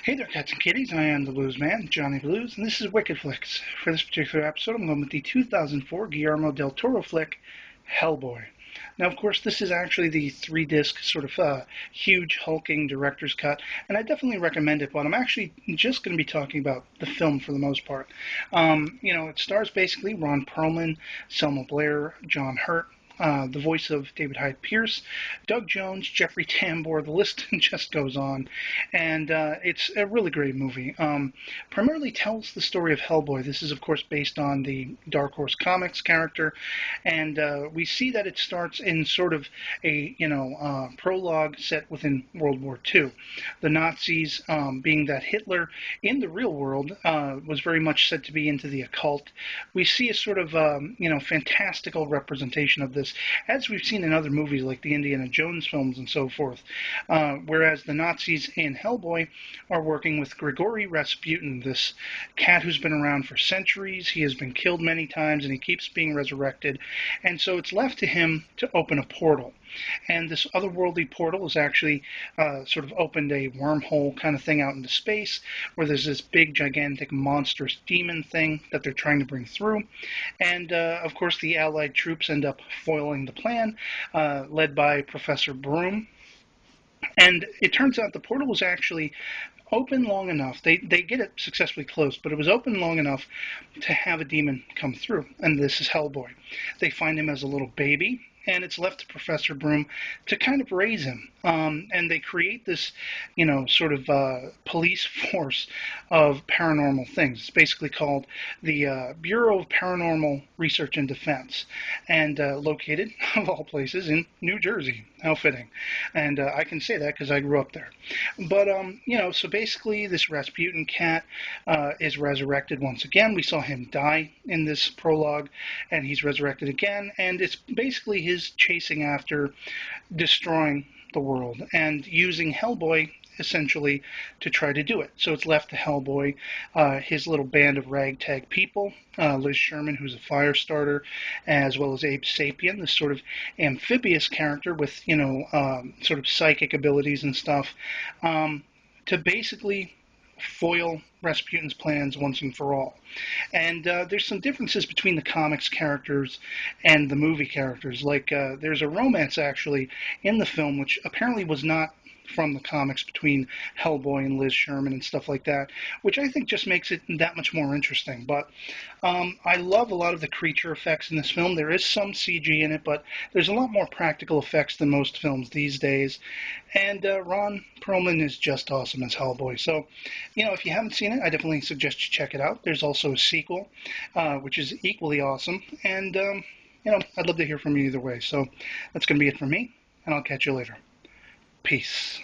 Hey there, cats and kitties. I am the Blues Man, Johnny Blues, and this is Wicked Flicks. For this particular episode, I'm going with the 2004 Guillermo del Toro flick, Hellboy. Now, of course, this is actually the three-disc sort of huge hulking director's cut, and I definitely recommend it, but I'm actually just going to be talking about the film for the most part. It stars basically Ron Perlman, Selma Blair, John Hurt, the voice of David Hyde Pierce, Doug Jones, Jeffrey Tambor, the list just goes on. And it's a really great movie. Primarily tells the story of Hellboy. This is, of course, based on the Dark Horse Comics character. And we see that it starts in sort of a, prologue set within World War II. The Nazis, being that Hitler in the real world was very much said to be into the occult. We see a sort of, fantastical representation of this, as we've seen in other movies like the Indiana Jones films and so forth. Whereas the Nazis in Hellboy are working with Grigory Rasputin, this cat who's been around for centuries. He has been killed many times and he keeps being resurrected. And so it's left to him to open a portal. And this otherworldly portal has actually sort of opened a wormhole kind of thing out into space, where there's this big, gigantic, monstrous demon thing that they're trying to bring through. And, of course, the Allied troops end up foiling the plan, led by Professor Broom. And it turns out the portal was actually open long enough. They get it successfully closed, but it was open long enough to have a demon come through. And this is Hellboy. They find him as a little baby, and it's left to Professor Broom to kind of raise him. And they create this, sort of police force of paranormal things. It's basically called the Bureau of Paranormal Research and Defense, and located, of all places, in New Jersey. How fitting. And I can say that because I grew up there. But, so basically this Rasputin cat is resurrected once again. We saw him die in this prologue, and he's resurrected again, and it's basically his chasing after destroying the world and using Hellboy essentially to try to do it. So it's left to Hellboy, his little band of ragtag people, Liz Sherman, who's a fire starter, as well as Abe Sapien, this sort of amphibious character with, sort of psychic abilities and stuff, to basically foil Rasputin's plans once and for all. And there's some differences between the comics characters and the movie characters. Like, there's a romance, actually, in the film, which apparently was not from the comics between Hellboy and Liz Sherman and stuff like that, which I think just makes it that much more interesting. But I love a lot of the creature effects in this film. There is some CG in it, but there's a lot more practical effects than most films these days. And Ron Perlman is just awesome as Hellboy. So, if you haven't seen it, I definitely suggest you check it out. There's also a sequel, which is equally awesome. And, I'd love to hear from you either way. So that's going to be it for me, and I'll catch you later. Peace.